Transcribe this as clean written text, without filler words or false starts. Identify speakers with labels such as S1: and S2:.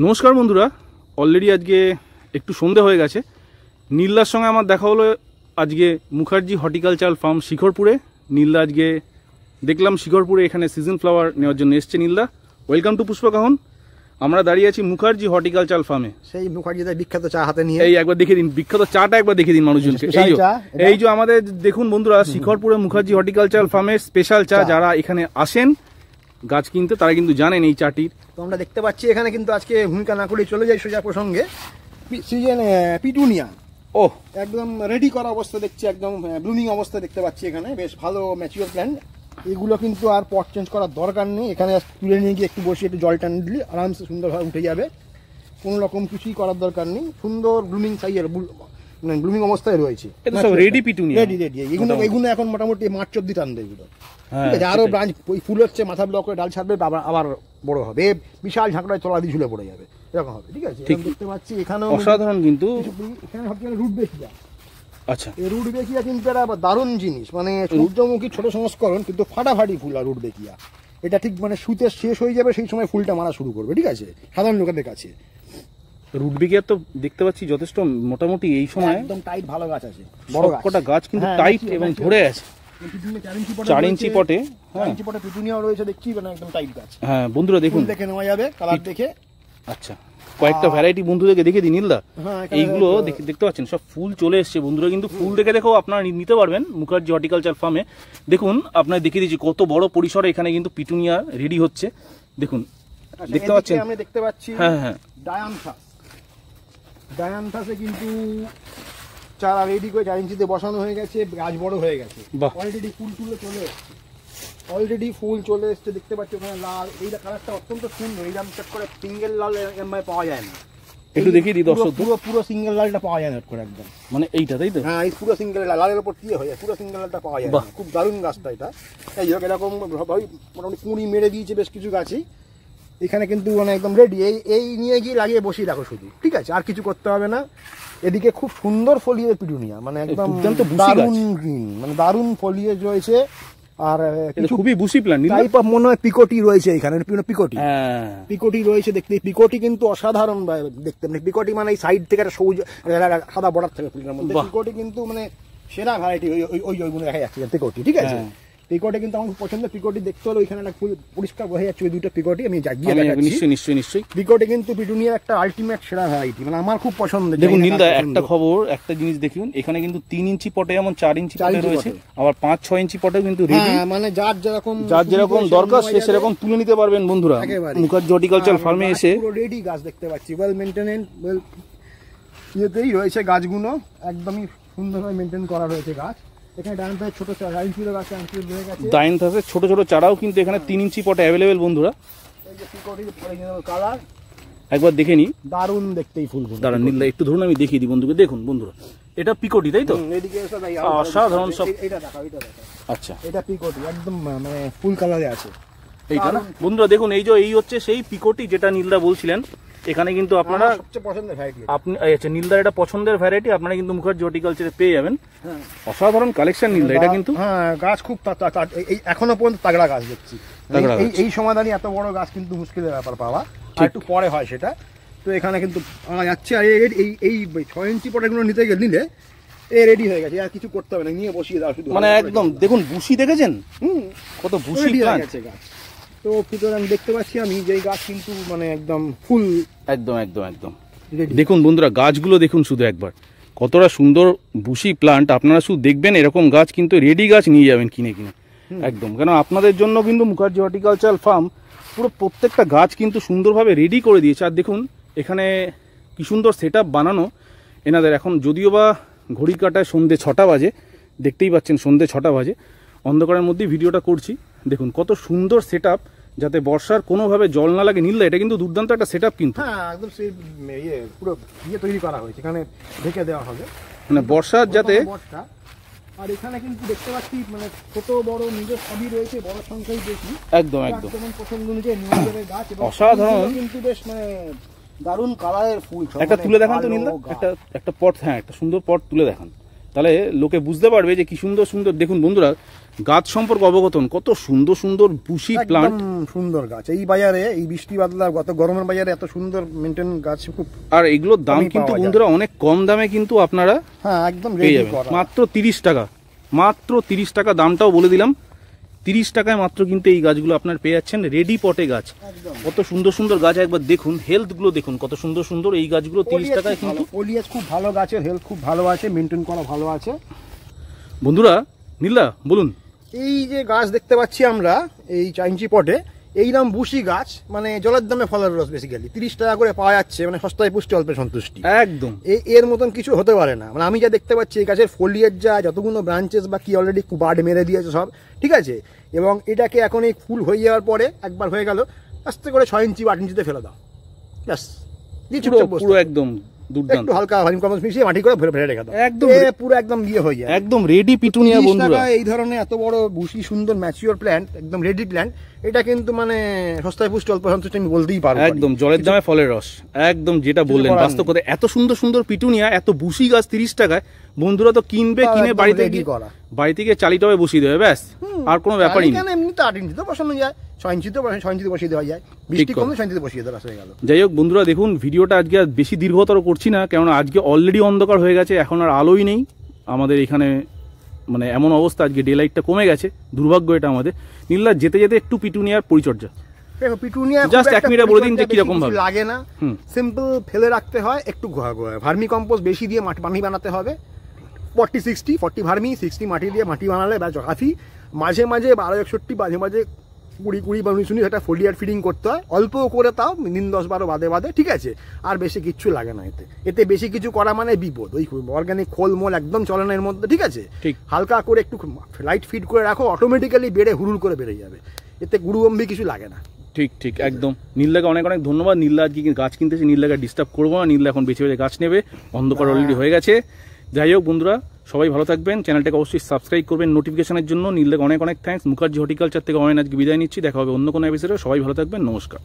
S1: নমস্কার বন্ধুরা, অলরেডি আজকে একটু সন্ধে হয়ে গেছে। নীলদার সঙ্গে আমার দেখা হলো আজকে মুখার্জি হর্টিকালচারাল ফার্ম শিখরপুরে। নীলদা আজকে দেখলাম শিখরপুরে এখানে সিজন ফ্লাওয়ার নেওয়ার জন্য এসছে। নীলদা, ওয়েলকাম টু পুষ্পকাহন। আমরা দাঁড়িয়ে আছি মুখার্জি হর্টিকালচারাল ফার্মে।
S2: সেই মুখার্জিদের বিখ্যাত চা হাতে নিয়ে
S1: এই একবার দেখে দিন, বিখ্যাত চাটা একবার দেখে দিন মানুষজনকে। এই যে আমাদের দেখুন বন্ধুরা, শিখরপুরে মুখার্জি হর্টিকালচারাল ফার্মের স্পেশাল চা। যারা এখানে আসেন গাছ কিনতে তারা কিন্তু জানেন এই চাটির।
S2: তো আমরা দেখতে পাচ্ছি এখানে কিন্তু আজকে ভূমিকা না করে চলে যাই সোজা প্রসঙ্গে। সিজন পিটুনিয়া একদম রেডি করা অবস্থা দেখছি, একদম ব্লুমিং অবস্থা দেখতে পাচ্ছি। এখানে বেশ ভালো ম্যাচিওর প্ল্যান্ট। এগুলো কিন্তু আর পট চেঞ্জ করার দরকার নেই। এখানে তুলে নিয়ে গিয়ে একটু বসিয়ে একটু জল টান দিলে আরামসে সুন্দরভাবে উঠে যাবে। কোনো রকম কিছুই করার দরকার নেই। সুন্দর ব্লুমিং সাইজের ব্লুমিং অবস্থায় রয়েছে।
S1: রেডি পিটুনিয়া,
S2: রেডি এগুলো এখন মোটামুটি মার্চ অব্দি টানবে এগুলো। ঠিক আছে, আরো ব্রাঞ্চ ফুল হচ্ছে, মাথা ব্লক করে ডাল ছাড়বে, আবার বড় হবে, বিশাল ঝাঁকড়ায় তলা দিয়ে ঝুলে পড়ে যাবে, এরকম হবে। ঠিক আছে, দেখতে পাচ্ছি এখানেও
S1: অসাধারণ। কিন্তু
S2: এখানে সবচেয়ে রুট বেকিয়া।
S1: আচ্ছা, এই
S2: রুট বেকিয়া কিন্তু একটা দারুণ জিনিস, মানে সূর্যমুখী ছোট সংস্করণ, কিন্তু ফাটাফাটি ফুল। আর রুট বেকিয়া এটা ঠিক মানে শুতে শেষ হয়ে যাবে সেই সময় ফুলটা মারা শুরু করবে। ঠিক আছে, সাধারণ লোকেদের কাছে
S1: রুট বেকিয়ার তো দেখতে পাচ্ছি যথেষ্ট মোটামুটি এই সময়
S2: একদম টাইট ভালো গাছ আছে, বড়
S1: কটা গাছ কিন্তু টাইট এবং ধরে আছে। 4 ইঞ্চি পটে,
S2: 4 ইঞ্চি পটে পিটুনিয়াও রয়েছে দেখছি, মানে একদম টাইট গাছ।
S1: হ্যাঁ বন্ধুরা দেখুন,
S2: দেখে নেওয়া যাবে কালার দেখে।
S1: আচ্ছা, কয়েকটা ভ্যারাইটি বন্ধুদেরকে দেখে দিন নীলদা। এইগুলো দেখতে পাচ্ছেন সব ফুল চলে এসছে বন্ধুরা। কিন্তু ফুল দেখে দেখো আপনারা নিতে পারবেন মুখার্জি হর্টিকালচার ফার্মে। দেখুন আপনার দেখিয়ে দিচ্ছি কত বড় পরিসরে এখানে কিন্তু পিটুনিয়া রেডি হচ্ছে। দেখুন দেখতে পাচ্ছেন,
S2: আমি দেখতে পাচ্ছি
S1: হ্যাঁ
S2: ডায়ান্থাসে কিন্তু চারা রেডি করে 4 ইঞ্চিতে বসানো হয়ে গেছে, গাছ বড় হয়ে গেছে। অলরেডি ফুল তুলে চলে এসছে, অলরেডি ফুল চলে এসছে। দেখতে পাচ্ছি ওখানে লাল, এই কালারটা অত্যন্ত সুন্দর। এইরকম চেক করে সিঙ্গেল লাল পাওয়া যায় না।
S1: একটু দেখিয়ে দিই দর্শক,
S2: পুরো সিঙ্গেল লালটা পাওয়া যায় না করে একদম,
S1: মানে এইটা তাই তো।
S2: হ্যাঁ, এই পুরো সিঙ্গেল লালের উপর দিয়ে হয়ে যায়, পুরো সিঙ্গেল লালটা পাওয়া যায় না। খুব দারুণ গাছটা এটা। এই এরকম মোটামুটি কুঁড়ি মেরে দিয়েছে বেশ কিছু গাছই। এখানে কিন্তু মানে একদম রেডি। এই নিয়ে গিয়ে লাগিয়ে বসিয়ে রাখো শুধু। ঠিক আছে, আর কিছু করতে হবে না। এদিকে খুব সুন্দর ফলিয়েজ পিটুনিয়া, মানে একদম দারুণ গ্রিন, মানে দারুণ ফলিয়েজ রয়েছে। আর
S1: খুবই বুশি প্ল্যান্ট
S2: টাইপ অফ মনে হয় পিকোটি রয়েছে এখানে। পিকোটি রয়েছে দেখতে। পিকোটি কিন্তু অসাধারণ দেখতে, মানে পিকোটি মানে এই সাইড থেকে একটা সবুজ সাদা বর্ডার থাকে ফুলের মধ্যে। পিকোটি কিন্তু মানে সেরা ভ্যারাইটি ওইগুলো দেখা যাচ্ছে পিকোটি। ঠিক আছে, পিকোটি কিন্তু আমার খুব পছন্দ। পিকোটি দেখতে হলে ওইখানে একটা ফুল পরিষ্কার বোঝা যাচ্ছে, ওই দুটো পিকোটি আমি
S1: নিশ্চয়ই।
S2: পিকোটি কিন্তু পিটুনিয়ার একটা আলটিমেট সেরা ভ্যারাইটি, মানে আমার খুব পছন্দ।
S1: দেখুন নীলদা, একটা খবর, একটা জিনিস দেখুন, এখানে কিন্তু 3 ইঞ্চি পটে যেমন 4 ইঞ্চি পটে রয়েছে, আবার 5-6 ইঞ্চি পটেও কিন্তু রেডি।
S2: মানে যার
S1: যেরকম দরকার সে সেরকম তুলে নিতে পারবেন বন্ধুরা মুখার্জি হর্টিকালচার ফার্মে এসে।
S2: রেডি গাছ দেখতে পাচ্ছি, ওয়েল মেইনটেনেন্ড, ওয়েল ইয়েতেই রয়েছে গাছগুলো, একদমই সুন্দরভাবে মেইনটেইন করা রয়েছে গাছ। এখানে ডায়ান্থাসের ছোট চারা রয়ে গেছে।
S1: ডায়ান্থাসের ছোট ছোট চারাও কিন্তু এখানে 3 ইঞ্চি পটে অ্যাভেলেবেল বন্ধুরা।
S2: এই যে পিকোটির অরিজিনাল কালার,
S1: একবার দেখে নি,
S2: দারুণ দেখতেই ফুলগুলো।
S1: দাঁড়ান নীলদা একটু ধরুন, আমি দেখিয়ে দিই বন্ধুকে। দেখুন বন্ধুরা, এটা পিকোটি তাই তো।
S2: এদিকে
S1: অসাধারণ সব।
S2: এটা দেখো, এটা দেখো।
S1: আচ্ছা,
S2: এটা পিকোটি একদম মানে ফুল কালারে আছে
S1: এইটা না বন্ধুরা। দেখুন এই হচ্ছে সেই পিকোটি যেটা নীলদা বলছিলেন। এখানে কিন্তু আপনারা
S2: সবচেয়ে পছন্দের ভ্যারাইটি,
S1: আপনি আচ্ছা নীলদার এটা পছন্দের ভ্যারাইটি, আপনারা কিন্তু মুখার্জি হর্টিকালচারে পেয়ে যাবেন। অসাধারণ কালেকশন নীলদা এটা কিন্তু।
S2: হ্যাঁ, গাছ খুব এখনো পর্যন্ত তাগড়া গাছ দেখছি। এই সময় দাঁড়িয়ে এত বড় গাছ কিন্তু মুশকিলের ব্যাপার পাওয়া, একটু পরে হয় সেটা। তো এখানে কিন্তু পাওয়া যাচ্ছে। আর এই 6 ইঞ্চি পটেগুলো নিলে রেডি হয়ে গেছে, আর কিছু করতে হবে না, নিয়ে বসিয়ে দাও শুধু।
S1: মানে একদম দেখুন বুশি দেখেছেন, কত বুশি
S2: গেছে গাছ। তো সুতরাং দেখতে পাচ্ছি আমি যে গাছ কিন্তু মানে একদম ফুল,
S1: একদম দেখুন বন্ধুরা, গাছগুলো দেখুন শুধু একবার, কতটা সুন্দর বুশি প্লান্ট। আপনারা শুধু দেখবেন, এরকম গাছ কিন্তু রেডি গাছ নিয়ে যাবেন কিনে একদম। কেন আপনাদের জন্য কিন্তু মুখার্জি হর্টিকালচারাল ফার্ম পুরো প্রত্যেকটা গাছ কিন্তু সুন্দরভাবে রেডি করে দিয়েছে। আর দেখুন এখানে কি সুন্দর সেট বানানো এনাদের। এখন যদিও বা ঘড়ি কাটায় সন্ধ্যে 6টা বাজে, দেখতেই পাচ্ছেন সন্ধ্যে 6টা বাজে, অন্ধকারের মধ্যেই ভিডিওটা করছি। দেখুন কত সুন্দর সেট, যাতে বর্ষার কোনোভাবে জল না লাগে। নীলদা এটা কিন্তু দুর্দান্ত একটা সেট কিন্তু।
S2: হ্যাঁ, একদম সেই পুরো তৈরি করা হয়েছে, এখানে ঢেকে দেওয়া হবে,
S1: মানে বর্ষার যাতে।
S2: আর এখানে কিন্তু দেখতে পাচ্ছি মানে ছোট বড় নিজের সবই রয়েছে, বড় সংখ্যাই বেশি।
S1: একদম
S2: পছন্দ অনুযায়ী নিজেদের গাছ,
S1: অসাধারণ
S2: কিন্তু বেশ মানে দারুণ কালারের ফুল।
S1: একটা তুলে দেখান তো নীলদা, একটা পট। হ্যাঁ, একটা সুন্দর পট তুলে দেখান। তাহলে লোকে বুঝতে পারবে যে কি সুন্দর সুন্দর। দেখুন বন্ধুরা, গাছ সম্পর্কে অবগতন, কত সুন্দর সুন্দর বুশি প্লান্ট,
S2: সুন্দর গাছ। এই বাজারে, এই বৃষ্টি বাদলা গত গরমের বাজারে এত সুন্দর মেনটেন গাছ খুব।
S1: আর এগুলোর দাম কিন্তু বন্ধুরা অনেক কম দামে কিন্তু আপনারা
S2: একদম
S1: পেয়ে যাবেন, মাত্র 30 টাকা। মাত্র 30 টাকা, দামটাও বলে দিলাম, 30 টাকায় মাত্র কিন্তু এই গাছগুলো আপনার পেয়ে যাচ্ছেন রেডি পটে গাছ। কত সুন্দর সুন্দর গাছ, একবার দেখুন হেলথ গুলো দেখুন কত সুন্দর সুন্দর। এই গাছগুলো 30 টাকায় কিন্তু
S2: ফলিয়াজ খুব ভালো, গাছের হেলথ খুব ভালো আছে, মেনটেন করা ভালো আছে।
S1: বন্ধুরা নীলা বলুন,
S2: এই যে গাছ দেখতে পাচ্ছি আমরা এই 4 ইঞ্চি পটে, এইরকম বুশি গাছ, মানে জলের দামে ফলের রস, বেসিক্যালি 30 টাকা করে পাওয়া যাচ্ছে, মানে সস্তায় পুষ্টি অল্পে সন্তুষ্টি,
S1: একদম
S2: এর মতন কিছু হতে পারে না। মানে আমি যা দেখতে পাচ্ছি এই গাছের ফলিয়ার যা যতগুলো ব্রাঞ্চেস বা কি অলরেডি বার্ড মেরে দিয়েছে সব, ঠিক আছে। এবং এটাকে এখন এই ফুল হয়ে যাওয়ার পরে একবার হয়ে গেল, আস্তে করে 6 ইঞ্চি 8 ইঞ্চিতে ফেলে দাও, ব্যাস।
S1: পুরো একদম দুর্দান্ত,
S2: হালকা ভার্মি কম্পোস্ট মিশিয়ে মাটি করে ভরে রেখে দাও, একদম পুরো একদম হয়ে যায়,
S1: একদম রেডি পিটুনিয়া বন্ধুরা।
S2: এই ধরনের এত বড় বুশি সুন্দর ম্যাচিওর প্ল্যান্ট, একদম রেডি প্ল্যান্ট, এটা কিন্তু মানে সস্তায় পুষ্টি অল্প সন্তুষ্টি আমি বলতেই পারবো,
S1: একদম জলের দামে ফলের রস, একদম যেটা বললেন বাস্তব কথা। এত সুন্দর সুন্দর পিটুনিয়া, এত বুশি গাছ 30 টাকায়, বন্ধুরা তো কিনবে, কিনে বাড়িতে গিয়ে চালিটাবে বসিয়ে দেবে, ব্যাস, আর কোনো ব্যাপারই নেই।
S2: এমনি তো 8 ইঞ্চিতে বসানো যায়, 6 ইঞ্চিতে বসিয়ে দেওয়া যায়, বৃষ্টি কমলে 6 ইঞ্চিতে বসিয়ে দেওয়া হয়ে গেল।
S1: যাই হোক বন্ধুরা, দেখুন ভিডিওটা আজকে আর বেশি দীর্ঘতর করছি না, কেননা আজকে অলরেডি অন্ধকার হয়ে গেছে, এখন আর আলোই নেই আমাদের এখানে, মানে এমন অবস্থা, আজকে ডে লাইটটা কমে গেছে, দুর্ভাগ্য এটা আমাদের। নীলা যেতে যেতে একটু পিটুনিয়ার পরিচর্যা,
S2: পিটুনিয়া
S1: জাস্ট 1 মিনিট বলে দিন যে কি রকম ভাবে
S2: লাগে না, সিম্পল ফেলে রাখতে হয়, একটু ভার্মি কম্পোস্ট বেশি দিয়ে মাটি বানাতে হবে, 40-60, 40 ভার্মি 60 মাটি দিয়ে মাটি বানালে ব্যাস কাফি। মাঝে মাঝে 12-61, মাঝে মাঝে 20 বা 19 একটা ফোলিয়ার ফিডিং করতে হয়, অল্প করে, তাও দিন 10-12 বাদে, ঠিক আছে। আর বেশি কিচ্ছু লাগে না এতে বেশি কিছু করা মানে বিপদ। ওই অর্গানিক খোল মোল একদম চলে না এর মধ্যে, ঠিক আছে। হালকা করে একটু লাইট ফিড করে রাখো, অটোমেটিক্যালি বেড়ে হুড়ুর করে বেড়ে যাবে, এতে গুরুগম্ভীর কিছু লাগে না।
S1: ঠিক একদম। নীলদাকে অনেক অনেক ধন্যবাদ। নীলদা আজকে গাছ কিনতেছে, নীলদাকে ডিস্টার্ব করবো না, নীলদা এখন বেছে বেছে গাছ নেবে, অন্ধকার অলরেডি হয়ে গেছে। যাই হোক বন্ধুরা, সবাই ভালো থাকবেন, চ্যানেলটাকে অবশ্যই সাবস্ক্রাইব করবেন নোটিফিকেশনের জন্য। নীলদাকে অনেক অনেক থ্যাঙ্কস। মুখার্জি হর্টিকালচার থেকে অনেক আজকে বিদায় নিচ্ছি, দেখা হবে অন্য কোনো এপিসোডে। সবাই ভালো থাকবেন, নমস্কার।